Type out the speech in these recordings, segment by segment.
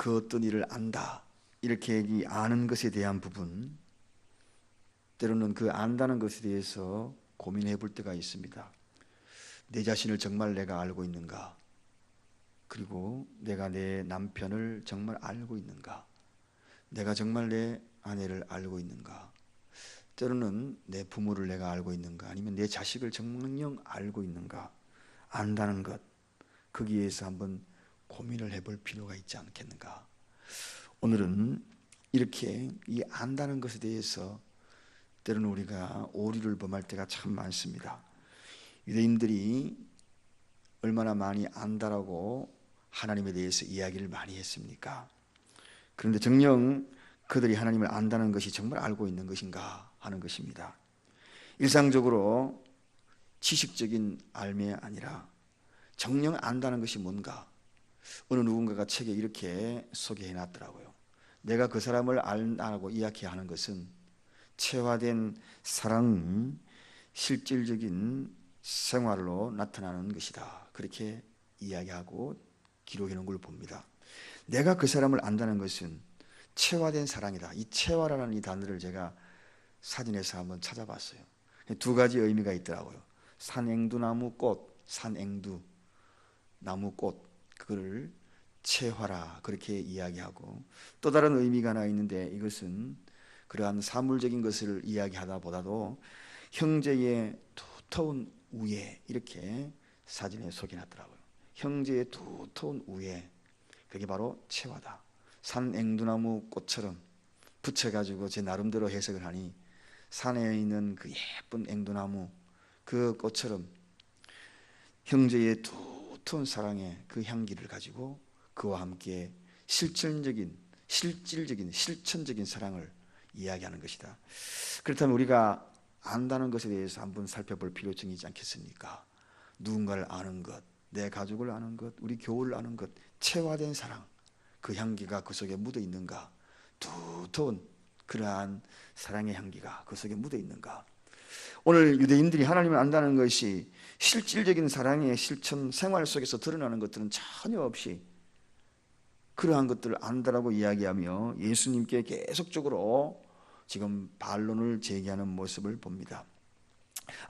그 어떤 일을 안다, 이렇게 아는 것에 대한 부분, 때로는 그 안다는 것에 대해서 고민해 볼 때가 있습니다. 내 자신을 정말 내가 알고 있는가? 그리고 내가 내 남편을 정말 알고 있는가? 내가 정말 내 아내를 알고 있는가? 때로는 내 부모를 내가 알고 있는가? 아니면 내 자식을 정녕 알고 있는가? 안다는 것, 거기에서 한번 고민을 해볼 필요가 있지 않겠는가? 오늘은 이렇게 이 안다는 것에 대해서 때로는 우리가 오류를 범할 때가 참 많습니다. 유대인들이 얼마나 많이 안다라고 하나님에 대해서 이야기를 많이 했습니까? 그런데 정녕 그들이 하나님을 안다는 것이 정말 알고 있는 것인가 하는 것입니다. 일상적으로 지식적인 알매 아니라 정녕 안다는 것이 뭔가, 어느 누군가가 책에 이렇게 소개해 놨더라고요. 내가 그 사람을 안다고 이야기하는 것은 체화된 사랑이 실질적인 생활로 나타나는 것이다, 그렇게 이야기하고 기록해 놓은 걸 봅니다. 내가 그 사람을 안다는 것은 체화된 사랑이다. 이 체화라는 이 단어를 제가 사진에서 한번 찾아봤어요. 두 가지 의미가 있더라고요. 산앵두나무 꽃, 산앵두 나무 꽃, 그거를 체화라 그렇게 이야기하고, 또 다른 의미가 하나 있는데, 이것은 그러한 사물적인 것을 이야기하다 보다도 형제의 두터운 우애, 이렇게 사진에 소개해놨더라고요. 형제의 두터운 우애, 그게 바로 체화다. 산앵두나무 꽃처럼 붙여가지고 제 나름대로 해석을 하니, 산에 있는 그 예쁜 앵두나무 그 꽃처럼 형제의 두터운 사랑의 그 향기를 가지고 그와 함께 실질적인 실천적인 사랑을 이야기하는 것이다. 그렇다면 우리가 안다는 것에 대해서 한번 살펴볼 필요성이 있지 않겠습니까? 누군가를 아는 것, 내 가족을 아는 것, 우리 교우를 아는 것, 체화된 사랑, 그 향기가 그 속에 묻어 있는가? 두터운 그러한 사랑의 향기가 그 속에 묻어 있는가? 오늘 유대인들이 하나님을 안다는 것이 실질적인 사랑의 실천 생활 속에서 드러나는 것들은 전혀 없이 그러한 것들을 안다라고 이야기하며 예수님께 계속적으로 지금 반론을 제기하는 모습을 봅니다.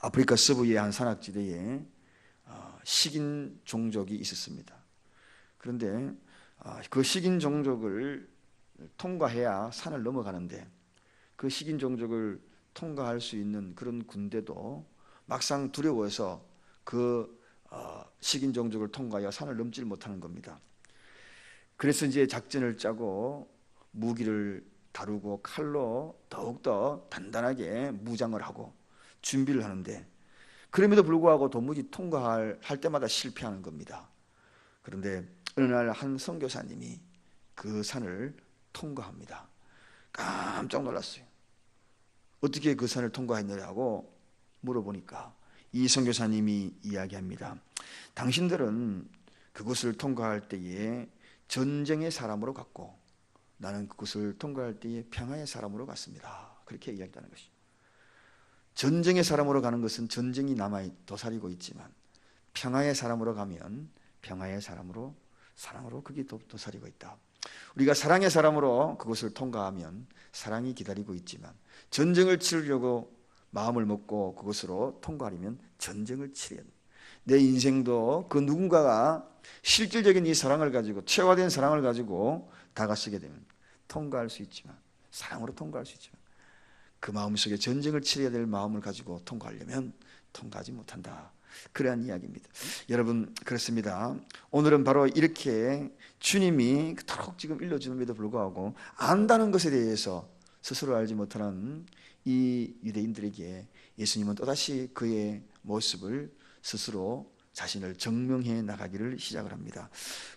아프리카 서부의 한 산악지대에 식인 종족이 있었습니다. 그런데 그 식인 종족을 통과해야 산을 넘어가는데, 그 식인 종족을 통과할 수 있는 그런 군대도 막상 두려워서 그 식인 종족을 통과하여 산을 넘지를 못하는 겁니다. 그래서 이제 작전을 짜고 무기를 다루고 칼로 더욱더 단단하게 무장을 하고 준비를 하는데, 그럼에도 불구하고 도무지 통과할 때마다 실패하는 겁니다. 그런데 어느 날 한 선교사님이 그 산을 통과합니다. 깜짝 놀랐어요. 어떻게 그 산을 통과했느냐고 물어보니까 이 선교사님이 이야기합니다. 당신들은 그곳을 통과할 때에 전쟁의 사람으로 갔고, 나는 그곳을 통과할 때에 평화의 사람으로 갔습니다. 그렇게 이야기하는 것이죠. 전쟁의 사람으로 가는 것은 전쟁이 남아 도사리고 있지만, 평화의 사람으로 가면 평화의 사람으로, 사랑으로 그게 도사리고 있다. 우리가 사랑의 사람으로 그것을 통과하면 사랑이 기다리고 있지만, 전쟁을 치르려고 마음을 먹고 그것으로 통과하려면 전쟁을 치러야 합니다. 내 인생도 그 누군가가 실질적인 이 사랑을 가지고, 체화된 사랑을 가지고 다가서게 되면 통과할 수 있지만, 사랑으로 통과할 수 있지만, 그 마음속에 전쟁을 치러야 될 마음을 가지고 통과하려면 통과하지 못한다. 그러한 이야기입니다. 여러분, 그렇습니다. 오늘은 바로 이렇게 주님이 그토록 지금 일러주는데도 불구하고 안다는 것에 대해서 스스로 알지 못하는 이 유대인들에게 예수님은 또다시 그의 모습을 스스로 자신을 증명해 나가기를 시작을 합니다.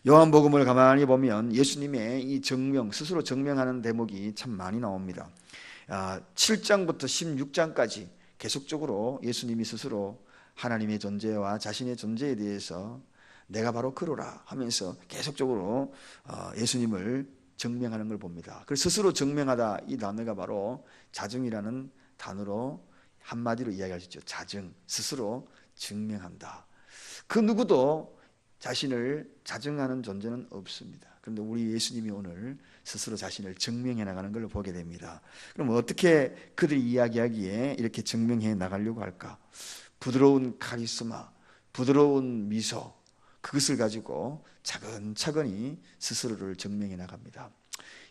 요한복음을 가만히 보면 예수님의 이 증명, 스스로 증명하는 대목이 참 많이 나옵니다. 7장부터 16장까지 계속적으로 예수님이 스스로 하나님의 존재와 자신의 존재에 대해서 내가 바로 그로라 하면서 계속적으로 예수님을 증명하는 걸 봅니다. 그래서 스스로 증명하다, 이 단어가 바로 자증이라는 단어로 한마디로 이야기할 수 있죠. 자증, 스스로 증명한다. 그 누구도 자신을 자증하는 존재는 없습니다. 그런데 우리 예수님이 오늘 스스로 자신을 증명해 나가는 걸 보게 됩니다. 그럼 어떻게 그들이 이야기하기에 이렇게 증명해 나가려고 할까? 부드러운 카리스마, 부드러운 미소, 그것을 가지고 차근차근히 스스로를 증명해 나갑니다.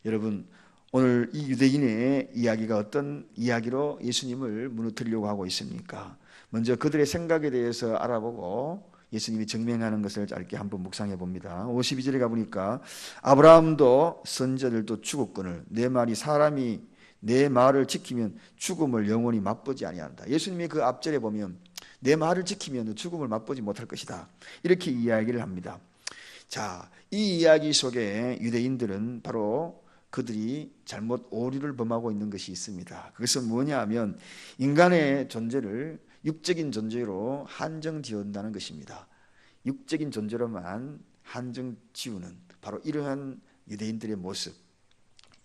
여러분, 오늘 이 유대인의 이야기가 어떤 이야기로 예수님을 무너뜨리려고 하고 있습니까? 먼저 그들의 생각에 대해서 알아보고 예수님이 증명하는 것을 짧게 한번 묵상해 봅니다. 52절에 가보니까 아브라함도 선지자들도 죽었거늘 내 말이 사람이 내 말을 지키면 죽음을 영원히 맛보지 아니한다. 예수님이 그 앞절에 보면 내 말을 지키면 죽음을 맛보지 못할 것이다, 이렇게 이야기를 합니다. 자, 이 이야기 속에 유대인들은 바로 그들이 잘못 오류를 범하고 있는 것이 있습니다. 그것은 뭐냐 하면 인간의 존재를 육적인 존재로 한정지은다는 것입니다. 육적인 존재로만 한정지우는 바로 이러한 유대인들의 모습.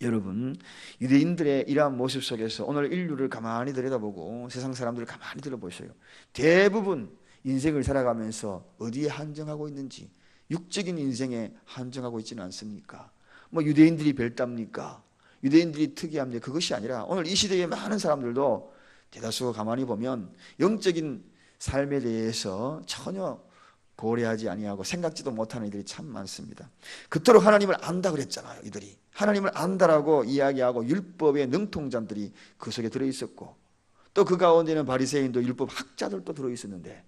여러분, 유대인들의 이러한 모습 속에서 오늘 인류를 가만히 들여다보고 세상 사람들을 가만히 들어보셔요. 대부분 인생을 살아가면서 어디에 한정하고 있는지, 육적인 인생에 한정하고 있지는 않습니까? 뭐 유대인들이 별답니까? 유대인들이 특이합니까? 그것이 아니라 오늘 이 시대의 많은 사람들도 대다수가 가만히 보면 영적인 삶에 대해서 전혀 고려하지 아니하고 생각지도 못하는 이들이 참 많습니다. 그토록 하나님을 안다 그랬잖아요. 이들이 하나님을 안다라고 이야기하고 율법의 능통자들이 그 속에 들어있었고, 또 그 가운데는 바리새인도 율법 학자들도 들어있었는데,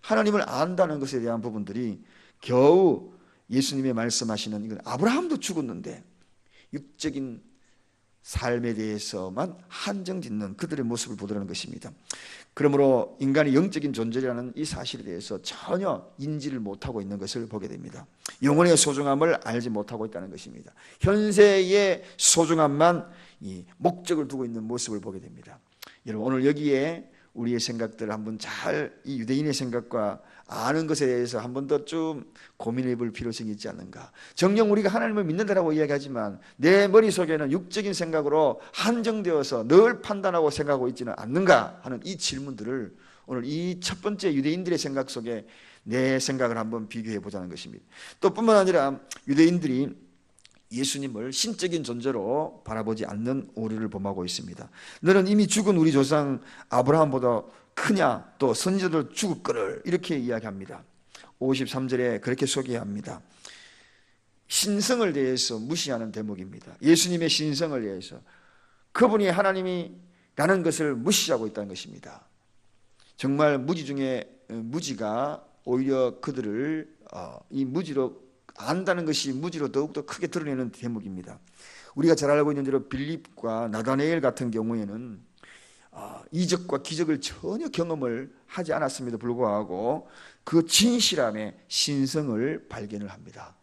하나님을 안다는 것에 대한 부분들이 겨우 예수님의 말씀하시는 이건 아브라함도 죽었는데 육적인 삶에 대해서만 한정짓는 그들의 모습을 보더라는 것입니다. 그러므로 인간이 영적인 존재라는 이 사실에 대해서 전혀 인지를 못하고 있는 것을 보게 됩니다. 영혼의 소중함을 알지 못하고 있다는 것입니다. 현세의 소중함만 이 목적을 두고 있는 모습을 보게 됩니다. 여러분, 오늘 여기에 우리의 생각들을 한번 잘 이 유대인의 생각과 아는 것에 대해서 한 번 더 좀 고민해 볼 필요성이 있지 않는가. 정녕 우리가 하나님을 믿는다라고 이야기하지만 내 머릿속에는 육적인 생각으로 한정되어서 늘 판단하고 생각하고 있지는 않는가 하는 이 질문들을 오늘 이 첫 번째 유대인들의 생각 속에 내 생각을 한번 비교해 보자는 것입니다. 또 뿐만 아니라 유대인들이 예수님을 신적인 존재로 바라보지 않는 오류를 범하고 있습니다. 너는 이미 죽은 우리 조상 아브라함보다 크냐? 또 선지자들 죽었거늘, 이렇게 이야기합니다. 53절에 그렇게 소개합니다. 신성을 대해서 무시하는 대목입니다. 예수님의 신성을 대해서 그분이 하나님이라는 것을 무시하고 있다는 것입니다. 정말 무지 중에 무지가 오히려 그들을 이 무지로 안다는 것이 무지로 더욱더 크게 드러내는 대목입니다. 우리가 잘 알고 있는 대로 빌립과 나다네엘 같은 경우에는 이적과 기적을 전혀 경험을 하지 않았음에도 불구하고 그 진실함의 신성을 발견을 합니다.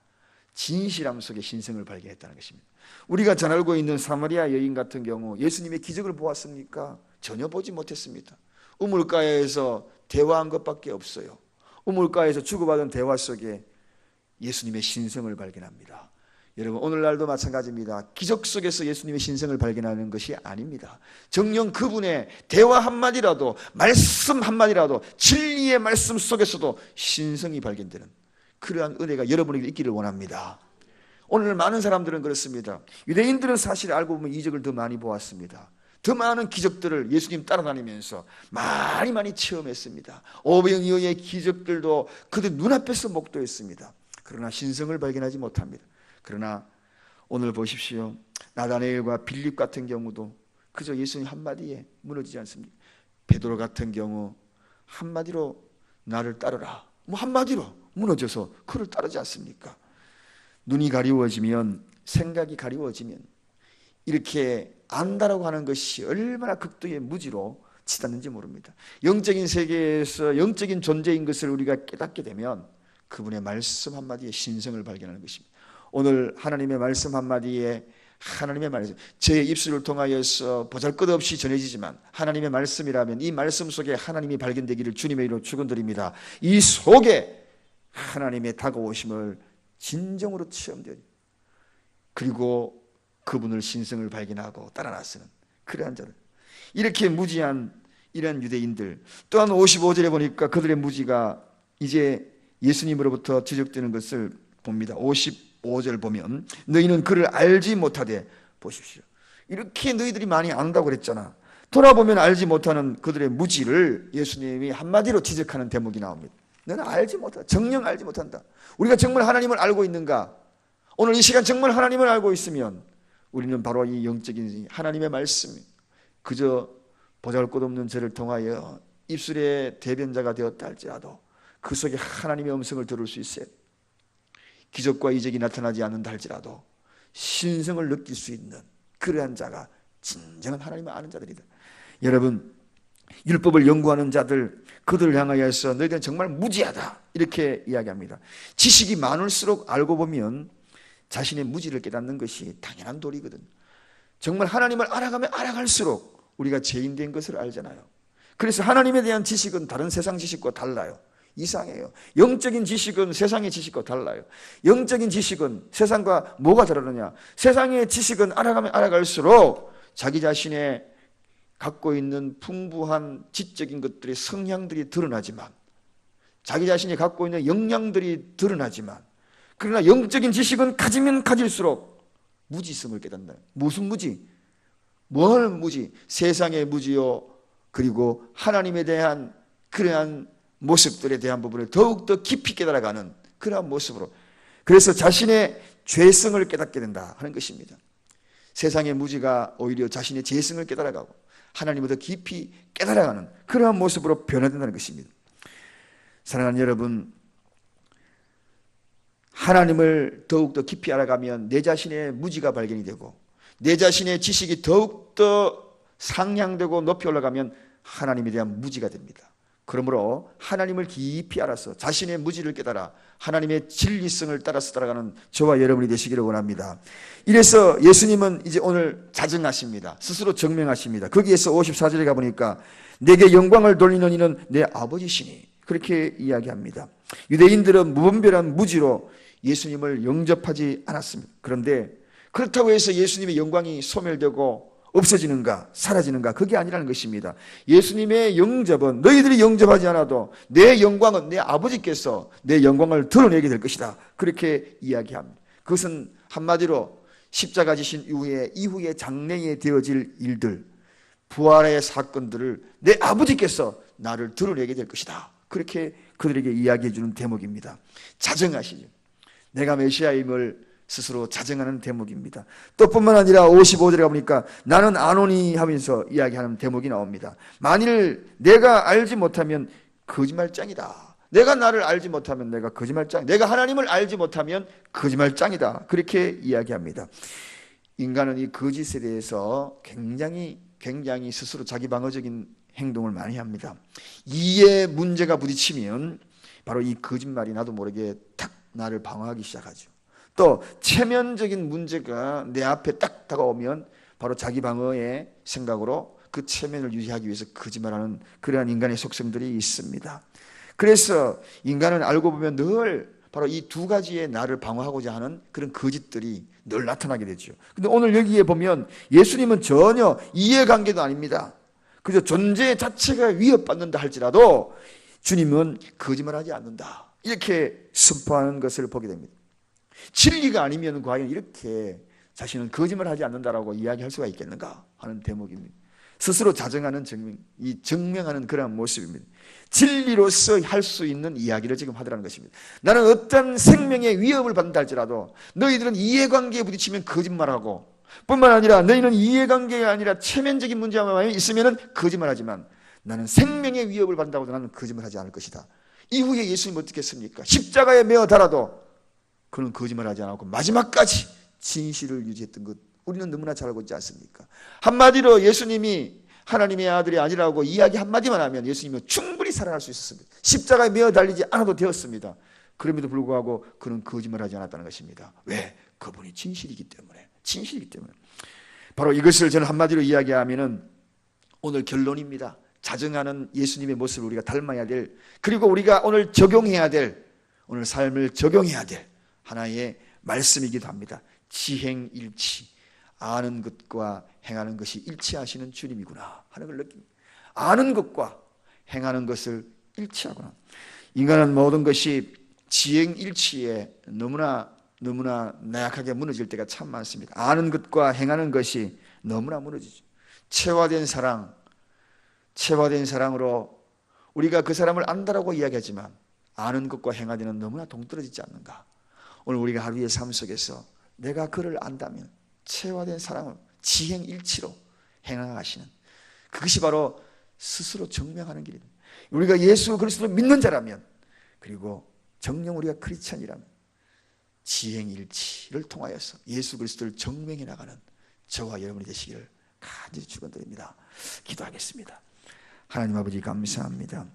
진실함 속에 신성을 발견했다는 것입니다. 우리가 잘 알고 있는 사마리아 여인 같은 경우 예수님의 기적을 보았습니까? 전혀 보지 못했습니다. 우물가에서 대화한 것밖에 없어요. 우물가에서 주고받은 대화 속에 예수님의 신성을 발견합니다. 여러분, 오늘날도 마찬가지입니다. 기적 속에서 예수님의 신성을 발견하는 것이 아닙니다. 정녕 그분의 대화 한마디라도, 말씀 한마디라도, 진리의 말씀 속에서도 신성이 발견되는 그러한 은혜가 여러분에게 있기를 원합니다. 오늘 많은 사람들은 그렇습니다. 유대인들은 사실 알고 보면 이적을 더 많이 보았습니다. 더 많은 기적들을 예수님 따라다니면서 많이 체험했습니다. 오병이어의 기적들도 그들 눈앞에서 목도했습니다. 그러나 신성을 발견하지 못합니다. 그러나 오늘 보십시오. 나다네엘과 빌립 같은 경우도 그저 예수님 한마디에 무너지지 않습니다. 베드로 같은 경우 한마디로 나를 따르라, 한마디로 무너져서 그를 따르지 않습니까? 눈이 가리워지면, 생각이 가리워지면 이렇게 안다라고 하는 것이 얼마나 극도의 무지로 치닫는지 모릅니다. 영적인 세계에서 영적인 존재인 것을 우리가 깨닫게 되면 그분의 말씀 한마디에 신성을 발견하는 것입니다. 오늘 하나님의 말씀 한마디에, 하나님의 말씀, 제 입술을 통하여서 보잘것없이 전해지지만 하나님의 말씀이라면 이 말씀 속에 하나님이 발견되기를 주님의 이름으로 축원드립니다. 이 속에 하나님의 다가오심을 진정으로 체험되니, 그리고 그분을 신성을 발견하고 따라 나서는 그러한 자들, 이렇게 무지한 이런 유대인들. 또한 55절에 보니까 그들의 무지가 이제 예수님으로부터 지적되는 것을 봅니다. 5절 보면 너희는 그를 알지 못하되 보십시오. 이렇게 너희들이 많이 안다고 그랬잖아. 돌아보면 알지 못하는 그들의 무지를 예수님이 한마디로 지적하는 대목이 나옵니다. 너는 알지 못한다. 정녕 알지 못한다. 우리가 정말 하나님을 알고 있는가? 오늘 이 시간 정말 하나님을 알고 있으면 우리는 바로 이 영적인 하나님의 말씀, 그저 보잘것없는 저를 통하여 입술의 대변자가 되었다 할지라도 그 속에 하나님의 음성을 들을 수 있어요. 기적과 이적이 나타나지 않는다 할지라도 신성을 느낄 수 있는 그러한 자가 진정한 하나님을 아는 자들이다. 여러분, 율법을 연구하는 자들, 그들을 향하여서 너희들은 정말 무지하다 이렇게 이야기합니다. 지식이 많을수록 알고 보면 자신의 무지를 깨닫는 것이 당연한 도리거든. 정말 하나님을 알아가면 알아갈수록 우리가 죄인된 것을 알잖아요. 그래서 하나님에 대한 지식은 다른 세상 지식과 달라요. 이상해요. 영적인 지식은 세상의 지식과 달라요. 영적인 지식은 세상과 뭐가 다르느냐? 세상의 지식은 알아가면 알아갈수록 자기 자신의 갖고 있는 풍부한 지적인 것들의 성향들이 드러나지만, 자기 자신이 갖고 있는 역량들이 드러나지만, 그러나 영적인 지식은 가지면 가질수록 무지성을 깨닫는다. 무슨 무지? 뭘 무지? 세상의 무지요, 그리고 하나님에 대한 그러한 모습들에 대한 부분을 더욱더 깊이 깨달아가는 그러한 모습으로, 그래서 자신의 죄성을 깨닫게 된다 하는 것입니다. 세상의 무지가 오히려 자신의 죄성을 깨달아가고 하나님을 더 깊이 깨달아가는 그러한 모습으로 변화된다는 것입니다. 사랑하는 여러분, 하나님을 더욱더 깊이 알아가면 내 자신의 무지가 발견이 되고 내 자신의 지식이 더욱더 상향되고 높이 올라가면 하나님에 대한 무지가 됩니다. 그러므로 하나님을 깊이 알아서 자신의 무지를 깨달아 하나님의 진리성을 따라서 따라가는 저와 여러분이 되시기를 원합니다. 이래서 예수님은 이제 오늘 자정하십니다. 스스로 증명하십니다. 거기에서 54절에 가보니까 내게 영광을 돌리는 이는 내 아버지시니 그렇게 이야기합니다. 유대인들은 무분별한 무지로 예수님을 영접하지 않았습니다. 그런데 그렇다고 해서 예수님의 영광이 소멸되고 없어지는가 사라지는가, 그게 아니라는 것입니다. 예수님의 영접은 너희들이 영접하지 않아도 내 영광은 내 아버지께서 내 영광을 드러내게 될 것이다, 그렇게 이야기합니다. 그것은 한마디로 십자가 지신 이후에 장래에 되어질 일들, 부활의 사건들을 내 아버지께서 나를 드러내게 될 것이다, 그렇게 그들에게 이야기해 주는 대목입니다. 자정하시죠. 내가 메시아임을 스스로 자정하는 대목입니다. 또 뿐만 아니라 55절에 가보니까 나는 아노니 하면서 이야기하는 대목이 나옵니다. 만일 내가 알지 못하면 거짓말장이다. 내가 나를 알지 못하면 내가 거짓말장, 내가 하나님을 알지 못하면 거짓말장이다, 그렇게 이야기합니다. 인간은 이 거짓에 대해서 굉장히 스스로 자기 방어적인 행동을 많이 합니다. 이에 문제가 부딪히면 바로 이 거짓말이 나도 모르게 탁 나를 방어하기 시작하죠. 또 체면적인 문제가 내 앞에 딱 다가오면 바로 자기 방어의 생각으로 그 체면을 유지하기 위해서 거짓말하는 그러한 인간의 속성들이 있습니다. 그래서 인간은 알고 보면 늘 바로 이 두 가지의 나를 방어하고자 하는 그런 거짓들이 늘 나타나게 되죠. 근데 오늘 여기에 보면 예수님은 전혀 이해관계도 아닙니다. 그저 존재 자체가 위협받는다 할지라도 주님은 거짓말하지 않는다, 이렇게 선포하는 것을 보게 됩니다. 진리가 아니면 과연 이렇게 자신은 거짓말하지 않는다라고 이야기할 수가 있겠는가 하는 대목입니다. 스스로 자정하는 증명, 이 증명하는 그런 모습입니다. 진리로서 할 수 있는 이야기를 지금 하더라는 것입니다. 나는 어떤 생명의 위협을 받는다 할지라도 너희들은 이해관계에 부딪히면 거짓말하고, 뿐만 아니라 너희는 이해관계가 아니라 체면적인 문제만 있으면 거짓말하지만 나는 생명의 위협을 받는다고 나는 거짓말하지 않을 것이다. 이후에 예수님은 어떻게 했습니까? 십자가에 매어 달아도 그는 거짓말하지 않았고 마지막까지 진실을 유지했던 것, 우리는 너무나 잘 알고 있지 않습니까? 한마디로 예수님이 하나님의 아들이 아니라고 이야기 한마디만 하면 예수님은 충분히 살아날 수 있었습니다. 십자가에 매어 달리지 않아도 되었습니다. 그럼에도 불구하고 그는 거짓말하지 않았다는 것입니다. 왜? 그분이 진실이기 때문에. 바로 이것을 저는 한마디로 이야기하면은 오늘 결론입니다. 자정하는 예수님의 모습을 우리가 닮아야 될, 그리고 우리가 오늘 적용해야 될, 오늘 삶을 적용해야 될 하나의 말씀이기도 합니다. 지행일치, 아는 것과 행하는 것이 일치하시는 주님이구나 하는 걸 느낍니다. 아는 것과 행하는 것을 일치하구나. 인간은 모든 것이 지행일치에 너무나 너무나 나약하게 무너질 때가 참 많습니다. 아는 것과 행하는 것이 너무나 무너지죠. 체화된 사랑으로 우리가 그 사람을 안다라고 이야기하지만 아는 것과 행하기는 너무나 동떨어지지 않는가. 오늘 우리가 하루의 삶 속에서 내가 그를 안다면 체화된 사랑을 지행일치로 행하시는, 그것이 바로 스스로 증명하는 길입니다. 우리가 예수 그리스도를 믿는 자라면, 그리고 정녕 우리가 크리스찬이라면 지행일치를 통하여서 예수 그리스도를 증명해 나가는 저와 여러분이 되시기를 간절히 축원드립니다. 기도하겠습니다. 하나님 아버지 감사합니다.